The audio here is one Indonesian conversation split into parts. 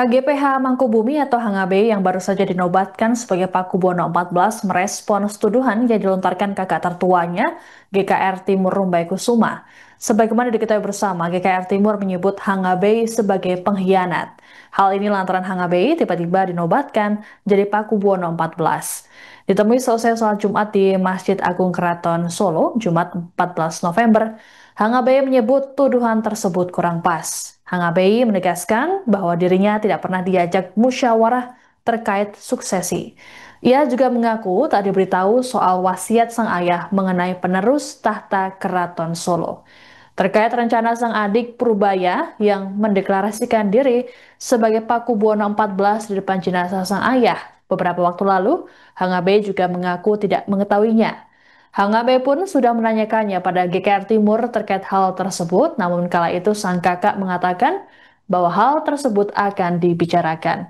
KGPH Mangkubumi atau Hangabe yang baru saja dinobatkan sebagai Pakubuwono XIV merespons tuduhan yang dilontarkan kakak tertuanya GKR Timur Rumbai Kusuma. Sebagaimana diketahui bersama, GKR Timur menyebut Hangabe sebagai pengkhianat. Hal ini lantaran Hangabe tiba-tiba dinobatkan jadi Pakubuwono XIV. Ditemui selesai sholat Jumat di Masjid Agung Keraton Solo, Jumat 14 November, Hangabe menyebut tuduhan tersebut kurang pas. Hangabe menegaskan bahwa dirinya tidak pernah diajak musyawarah terkait suksesi. Ia juga mengaku tak diberitahu soal wasiat sang ayah mengenai penerus tahta Keraton Solo. Terkait rencana sang adik Purbaya yang mendeklarasikan diri sebagai Pakubuwono XIV di depan jenazah sang ayah beberapa waktu lalu, Hangabe juga mengaku tidak mengetahuinya. Hangabe pun sudah menanyakannya pada GKR Timur terkait hal tersebut, namun kala itu sang kakak mengatakan bahwa hal tersebut akan dibicarakan.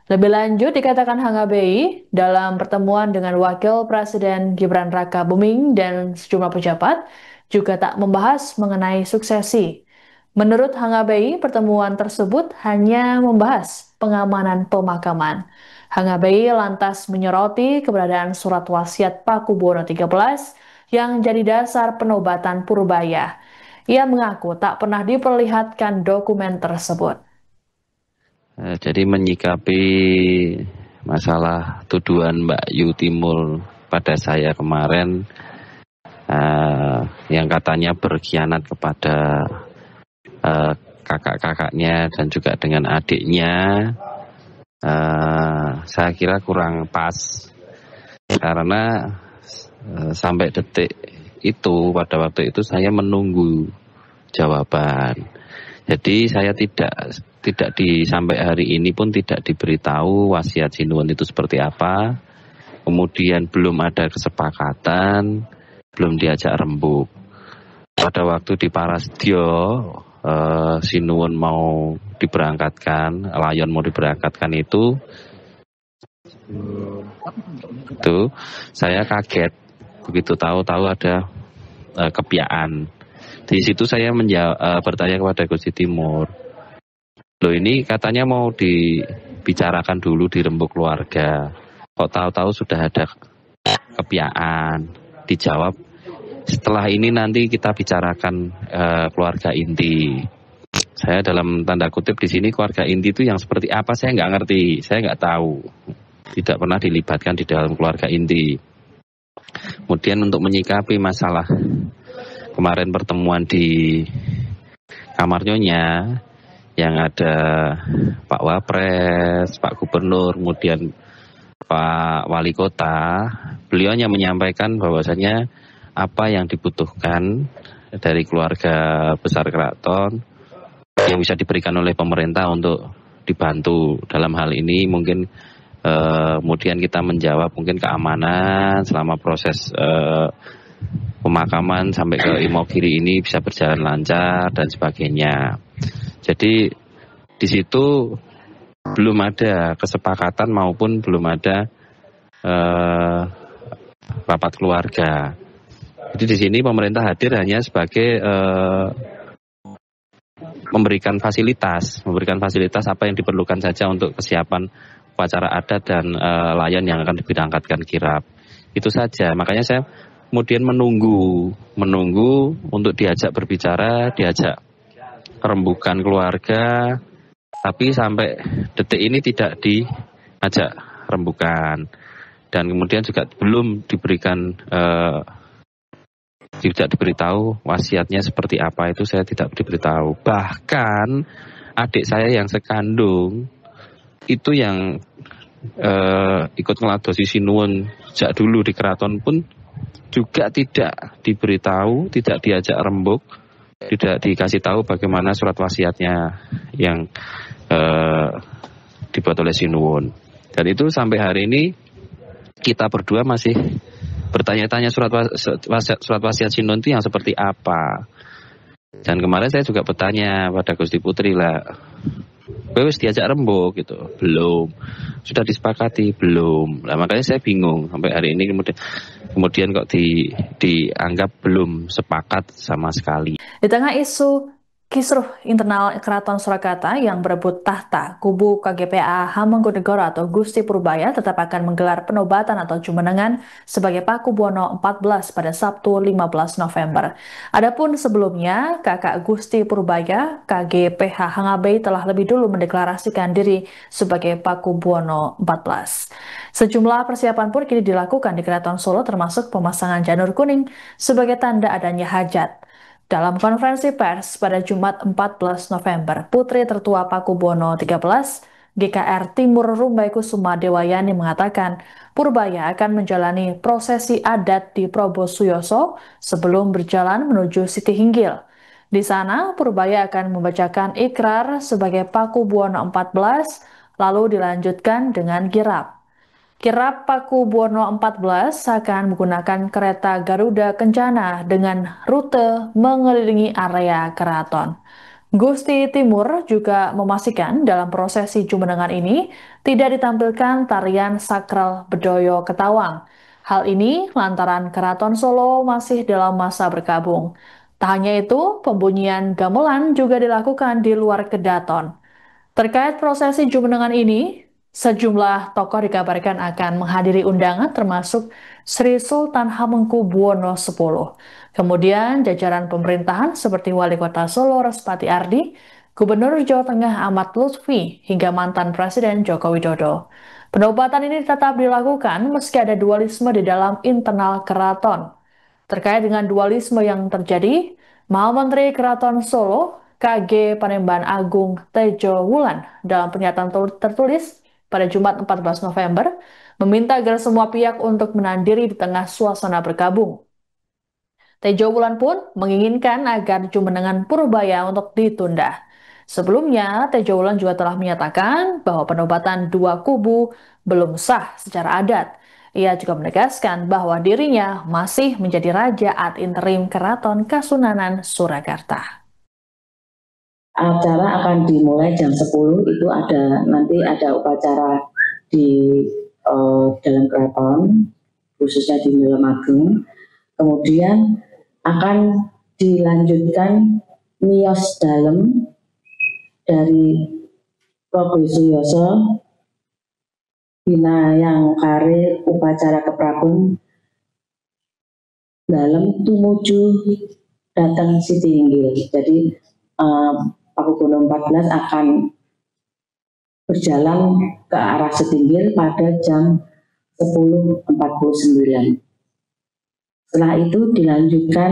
Lebih lanjut dikatakan Hangabe dalam pertemuan dengan Wakil Presiden Gibran Rakabuming dan sejumlah pejabat juga tak membahas mengenai suksesi. Menurut Hangabe, pertemuan tersebut hanya membahas pengamanan pemakaman. Hangabe lantas menyoroti keberadaan surat wasiat Pakubuwono XIII yang jadi dasar penobatan Purbaya. Ia mengaku tak pernah diperlihatkan dokumen tersebut. Jadi menyikapi masalah tuduhan Mbak Yu Timur pada saya kemarin yang katanya berkhianat kepada kakak-kakaknya dan juga dengan adiknya, saya kira kurang pas karena sampai detik itu pada waktu itu saya menunggu jawaban. Jadi saya tidak sampai hari ini pun tidak diberitahu wasiat Sinuwun itu seperti apa. Kemudian belum ada kesepakatan, belum diajak rembuk. Pada waktu di Parasdyo, Sinuwun mau diberangkatkan, Layon mau diberangkatkan itu saya kaget begitu tahu ada kepiaan. Di situ saya bertanya kepada Gusti Timur, loh ini katanya mau dibicarakan dulu di rembuk keluarga, kok tahu-tahu sudah ada kepiaan. Dijawab, setelah ini nanti kita bicarakan keluarga inti. Saya dalam tanda kutip di sini keluarga inti itu yang seperti apa saya nggak ngerti, saya nggak tahu, tidak pernah dilibatkan di dalam keluarga inti. Kemudian untuk menyikapi masalah kemarin pertemuan di kamar Nyonya yang ada Pak Wapres, Pak Gubernur, kemudian Pak Wali Kota, beliau hanya menyampaikan bahwasanya apa yang dibutuhkan dari keluarga besar keraton yang bisa diberikan oleh pemerintah untuk dibantu dalam hal ini mungkin kemudian kita menjawab mungkin keamanan selama proses pemakaman sampai ke Imogiri ini bisa berjalan lancar dan sebagainya. Jadi di situ belum ada kesepakatan maupun belum ada rapat keluarga. Jadi di sini pemerintah hadir hanya sebagai memberikan fasilitas apa yang diperlukan saja untuk kesiapan upacara adat dan layan yang akan diberangkatkan kirap. Itu saja. Makanya saya kemudian menunggu untuk diajak berbicara, diajak rembukan keluarga, tapi sampai detik ini tidak diajak rembukan. Dan kemudian juga belum diberikan tidak diberitahu wasiatnya seperti apa, itu saya tidak diberitahu. Bahkan adik saya yang sekandung itu yang ikut ngeladosi Sinuwun sejak dulu di keraton pun juga tidak diberitahu, tidak diajak rembuk, tidak dikasih tahu bagaimana surat wasiatnya yang dibuat oleh Sinuwun. Dan itu sampai hari ini kita berdua masih bertanya-tanya surat wasiat Sinuwun itu yang seperti apa. Dan kemarin saya juga bertanya pada Gusti Putri lah, wis diajak rembuk gitu, belum. Sudah disepakati, belum. Nah, makanya saya bingung sampai hari ini kemudian kok dianggap belum sepakat sama sekali. Di tengah isu Kisruh internal Keraton Surakarta yang berebut tahta, kubu KGPA Hamengkubuwono atau Gusti Purbaya tetap akan menggelar penobatan atau jumenengan sebagai Pakubuwono XIV pada Sabtu 15 November. Adapun sebelumnya, kakak Gusti Purbaya, KGPH Hangabei telah lebih dulu mendeklarasikan diri sebagai Pakubuwono XIV. Sejumlah persiapan pun kini dilakukan di Keraton Solo termasuk pemasangan janur kuning sebagai tanda adanya hajat. Dalam konferensi pers pada Jumat 14 November, Putri Tertua Pakubuwono XIII, GKR Timur Rumbai Kusuma Dewayani mengatakan Purbaya akan menjalani prosesi adat di Probo Suyoso sebelum berjalan menuju Siti Hinggil. Di sana, Purbaya akan membacakan ikrar sebagai Pakubuwono XIV, lalu dilanjutkan dengan kirap. Kirap Pakubuwono XIV akan menggunakan kereta Garuda Kencana dengan rute mengelilingi area keraton. Gusti Timur juga memastikan dalam prosesi jumenengan ini tidak ditampilkan tarian sakral Bedoyo Ketawang. Hal ini lantaran Keraton Solo masih dalam masa berkabung. Tak hanya itu, pembunyian gamelan juga dilakukan di luar kedaton. Terkait prosesi jumenengan ini, sejumlah tokoh dikabarkan akan menghadiri undangan termasuk Sri Sultan Hamengkubuwono X. Kemudian jajaran pemerintahan seperti Wali Kota Solo Respati Ardi, Gubernur Jawa Tengah Ahmad Lutfi, hingga mantan Presiden Joko Widodo. Penobatan ini tetap dilakukan meski ada dualisme di dalam internal keraton. Terkait dengan dualisme yang terjadi, Menteri Keraton Solo, KG Panembahan Agung Tejo Wulan, dalam pernyataan tertulis pada Jumat 14 November, meminta agar semua pihak untuk menahan diri di tengah suasana berkabung. Tejo Wulan pun menginginkan agar jumenengan Purbaya untuk ditunda. Sebelumnya, Tejo Wulan juga telah menyatakan bahwa penobatan dua kubu belum sah secara adat. Ia juga menegaskan bahwa dirinya masih menjadi raja ad interim Keraton Kasunanan Surakarta. Acara akan dimulai jam 10, itu nanti ada upacara di dalam keraton, khususnya di Dalam Agung. Kemudian akan dilanjutkan miyos dalem dari Probo Suyoso, Bina yang kare upacara keprabun dalem tumuju datang Siti Hinggil. Jadi Pakubuwono XIV akan berjalan ke arah Siti Hinggil pada jam 10.49. Setelah itu dilanjutkan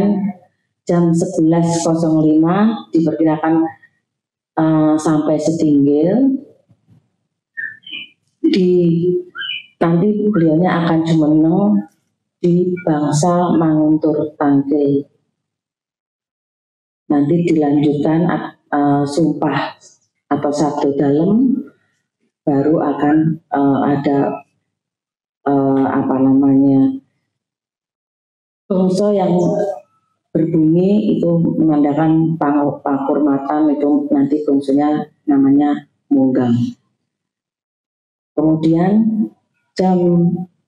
jam 11.05, diperkirakan sampai Siti Hinggil. Nanti beliaunya akan jumeneng di Bangsa Manguntur Tangkil. Nanti dilanjutkan sumpah atau sabdo dalem, baru akan ada bangsa yang berbunyi itu menandakan penghormatan, itu nanti bangsunya namanya munggang. Kemudian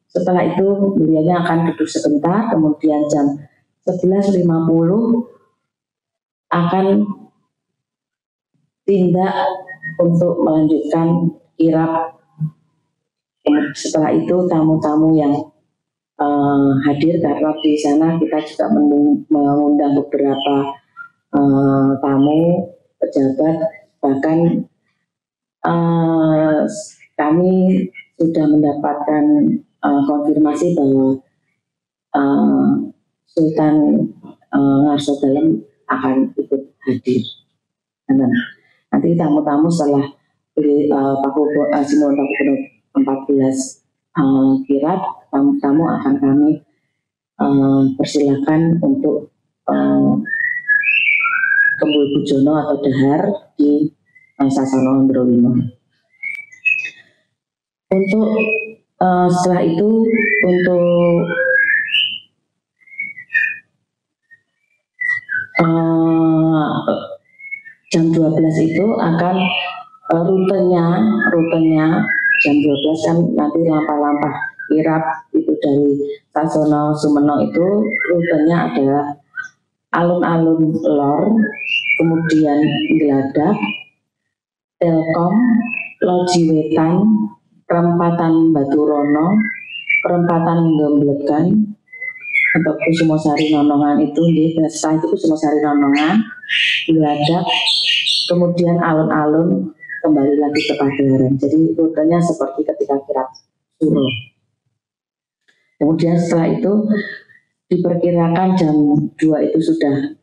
setelah itu beliaunya akan duduk sebentar, kemudian jam 11.50 akan tindak untuk melanjutkan kirap. Setelah itu tamu-tamu yang hadir, karena di sana kita juga mengundang beberapa tamu, pejabat, bahkan kami sudah mendapatkan konfirmasi bahwa Sultan Ngarso Dalem akan ikut hadir. Nanti tamu-tamu setelah Pakubuwono XIV kirap, tamu-tamu akan kami persilakan untuk Kembul Bujono atau Dahar di Sasana Androwino. Untuk setelah itu, untuk jam 12 itu akan rutenya jam 12 kan nanti lampah-lampah kirap itu dari Sasono Sumeno, itu rutenya adalah alun-alun lor kemudian Geladak, Telkom, Loji Wetan, Perempatan Baturono, Perempatan Gemblegan, atau Kusumosari Nonongan itu, setelah itu Kusumosari Nonongan, Geladak, kemudian alun-alun, kembali lagi ke Padalarang. Jadi rutenya seperti ketika kirap Suro. Kemudian setelah itu diperkirakan jam 2 itu sudah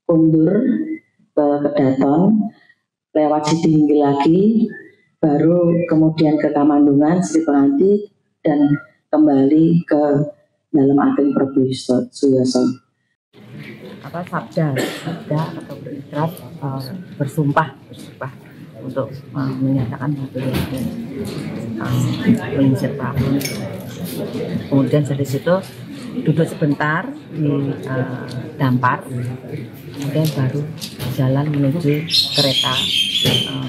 mundur ke Kedaton, lewat Sidinggi lagi, baru kemudian ke Kamandungan, Sri Penganti, dan kembali ke dalam Ageng Prabu Suyoso. Sabda atau berikrar, bersumpah untuk menyatakan bahwa mengisi tahun. Kemudian dari situ duduk sebentar di dampar, kemudian baru jalan menuju kereta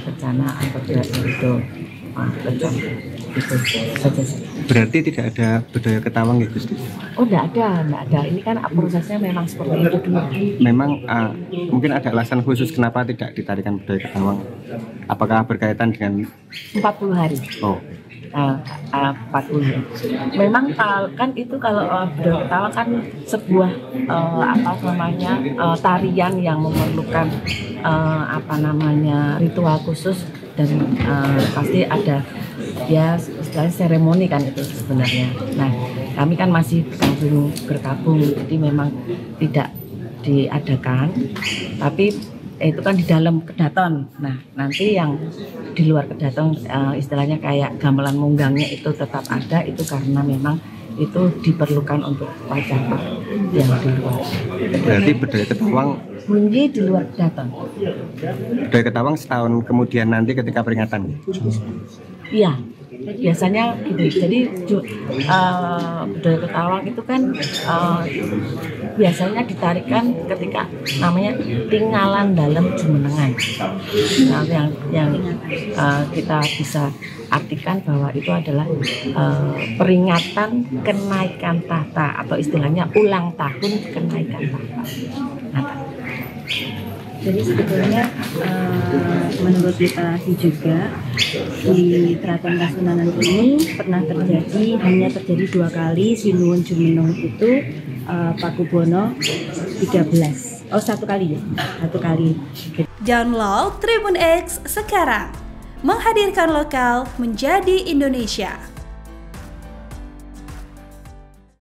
Kencana Ampera itu saja. Berarti tidak ada budaya Ketawang ya Gusti? Oh, tidak ada. Ini kan prosesnya memang seperti itu dulu. Memang mungkin ada alasan khusus kenapa tidak ditarikan budaya Ketawang? Apakah berkaitan dengan 40 hari? Oh. 40 hari. Memang kan itu kalau budaya Ketawang kan sebuah tarian yang memerlukan ritual khusus, dan pasti ada ya istilahnya seremoni kan itu sebenarnya. Nah, kami kan masih berkabung, jadi memang tidak diadakan, tapi itu kan di dalam Kedaton. Nah, nanti yang di luar Kedaton istilahnya kayak gamelan munggangnya itu tetap ada, itu karena memang itu diperlukan untuk wajah yang di luar. Berarti budaya Ketawang Mungi di luar Kedaton. Budaya Ketawang setahun kemudian nanti ketika peringatan. Iya, biasanya gitu. Jadi budaya Ketawang itu kan biasanya ditarikan ketika namanya tinggalan dalam jumenengan. Nah, yang kita bisa artikan bahwa itu adalah peringatan kenaikan tahta, atau istilahnya ulang tahun kenaikan tahta. Jadi sebetulnya menurut literasi juga di Keraton Kasunanan ini hanya terjadi 2 kali. Sinuwun Jumeneng itu Pakubono 13. Oh, 1 kali ya? 1 kali. Download Tribun X sekarang, menghadirkan lokal menjadi Indonesia.